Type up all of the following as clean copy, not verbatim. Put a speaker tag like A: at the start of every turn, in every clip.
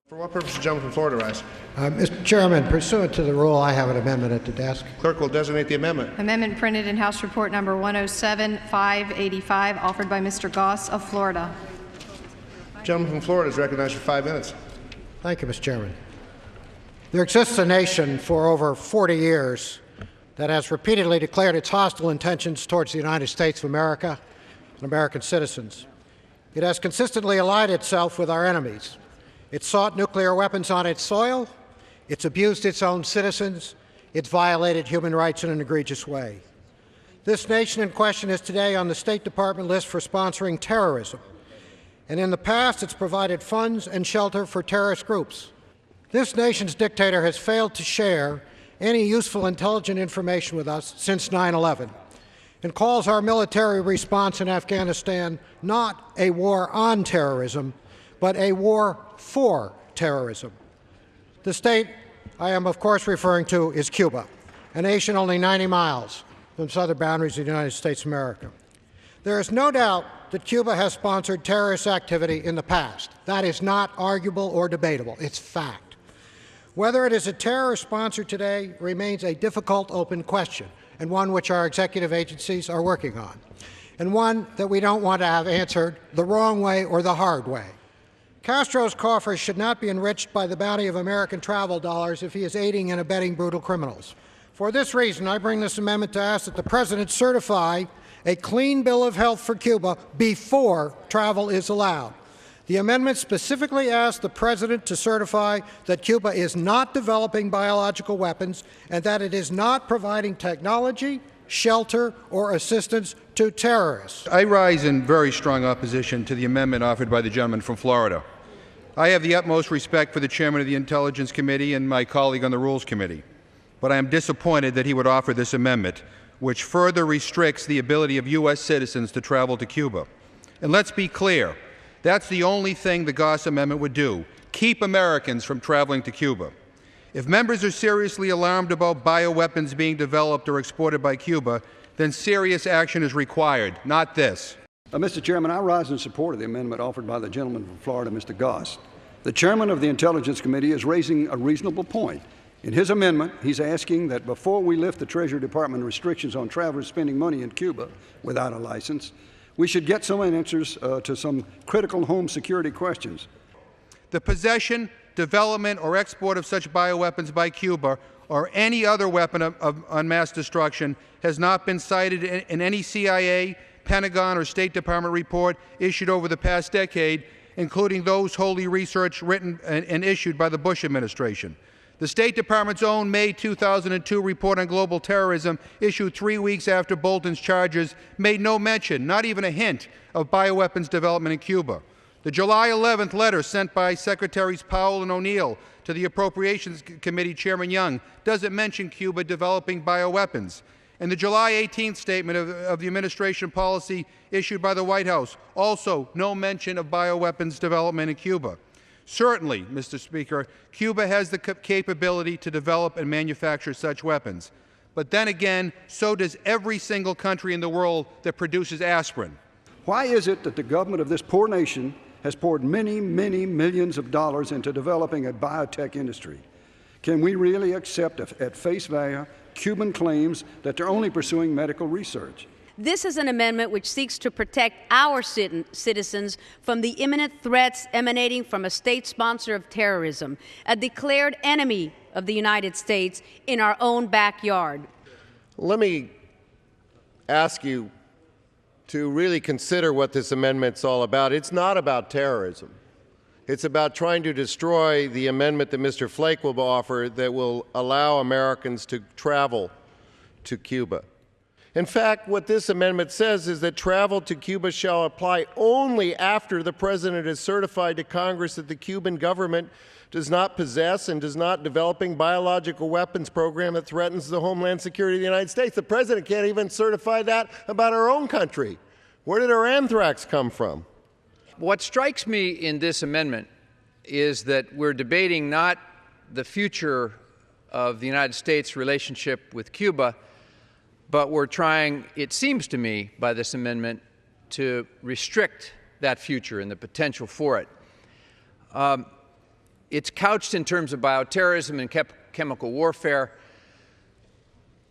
A: For what purpose does the gentleman from Florida rise?
B: Mr. Chairman, pursuant to the rule, I have an amendment at the desk.
A: Clerk will designate the amendment.
C: Amendment printed in House Report Number 107-585, offered by Mr. Goss of Florida.
A: The gentleman from Florida is recognized for 5 minutes.
B: Thank you, Mr. Chairman. There exists a nation for over 40 years that has repeatedly declared its hostile intentions towards the United States of America and American citizens. It has consistently allied itself with our enemies. It's sought nuclear weapons on its soil, it's abused its own citizens, it's violated human rights in an egregious way. This nation in question is today on the State Department list for sponsoring terrorism, and in the past it's provided funds and shelter for terrorist groups. This nation's dictator has failed to share any useful intelligence information with us since 9/11 and calls our military response in Afghanistan not a war on terrorism, but a war for terrorism. The state I am, of course, referring to is Cuba, a nation only 90 miles from the southern boundaries of the United States of America. There is no doubt that Cuba has sponsored terrorist activity in the past. That is not arguable or debatable. It's fact. Whether it is a terrorist sponsor today remains a difficult open question, and one which our executive agencies are working on, and one that we don't want to have answered the wrong way or the hard way. Castro's coffers should not be enriched by the bounty of American travel dollars if he is aiding and abetting brutal criminals. For this reason, I bring this amendment to ask that the President certify a clean bill of health for Cuba before travel is allowed. The amendment specifically asks the President to certify that Cuba is not developing biological weapons and that it is not providing technology, shelter, or assistance to terrorists.
D: I rise in very strong opposition to the amendment offered by the gentleman from Florida. I have the utmost respect for the chairman of the Intelligence Committee and my colleague on the Rules Committee, but I am disappointed that he would offer this amendment, which further restricts the ability of U.S. citizens to travel to Cuba. And let's be clear, that's the only thing the Goss amendment would do, keep Americans from traveling to Cuba. If members are seriously alarmed about bioweapons being developed or exported by Cuba, then serious action is required, not this.
E: Mr. Chairman, I rise in support of the amendment offered by the gentleman from Florida, Mr. Goss. The chairman of the Intelligence Committee is raising a reasonable point. In his amendment, he's asking that before we lift the Treasury Department restrictions on travelers spending money in Cuba without a license, we should get some answers to some critical home security questions.
D: The possession, development, or export of such bioweapons by Cuba or any other weapon of mass destruction has not been cited in any CIA, Pentagon, or State Department report issued over the past decade, including those wholly researched, written, and issued by the Bush administration. The State Department's own May 2002 report on global terrorism, issued 3 weeks after Bolton's charges, made no mention, not even a hint, of bioweapons development in Cuba. The July 11th letter sent by Secretaries Powell and O'Neill to the Appropriations Committee Chairman Young doesn't mention Cuba developing bioweapons. And the July 18th statement of the administration policy issued by the White House, also no mention of bioweapons development in Cuba. Certainly, Mr. Speaker, Cuba has the capability to develop and manufacture such weapons. But then again, so does every single country in the world that produces aspirin.
E: Why is it that the government of this poor nation has poured many, many millions of dollars into developing a biotech industry? Can we really accept at face value Cuban claims that they're only pursuing medical research?
F: This is an amendment which seeks to protect our citizens from the imminent threats emanating from a state sponsor of terrorism, a declared enemy of the United States in our own backyard.
G: Let me ask you to really consider what this amendment's all about. It's not about terrorism. It's about trying to destroy the amendment that Mr. Flake will offer that will allow Americans to travel to Cuba. In fact, what this amendment says is that travel to Cuba shall apply only after the President has certified to Congress that the Cuban government does not possess and does not developing biological weapons program that threatens the homeland security of the United States. The President can't even certify that about our own country. Where did our anthrax come from?
H: What strikes me in this amendment is that we're debating not the future of the United States' relationship with Cuba, but we're trying, it seems to me, by this amendment, to restrict that future and the potential for it. It's couched in terms of bioterrorism and chemical warfare,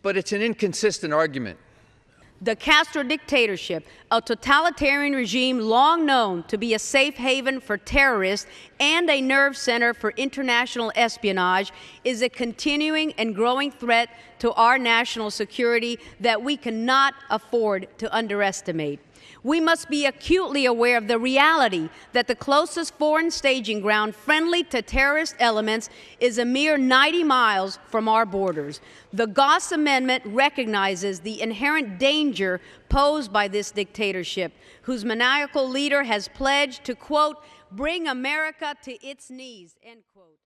H: but it's an inconsistent argument.
F: The Castro dictatorship, a totalitarian regime long known to be a safe haven for terrorists and a nerve center for international espionage, is a continuing and growing threat to our national security that we cannot afford to underestimate. We must be acutely aware of the reality that the closest foreign staging ground friendly to terrorist elements is a mere 90 miles from our borders. The Goss Amendment recognizes the inherent danger posed by this dictatorship, whose maniacal leader has pledged to, quote, bring America to its knees, end quote.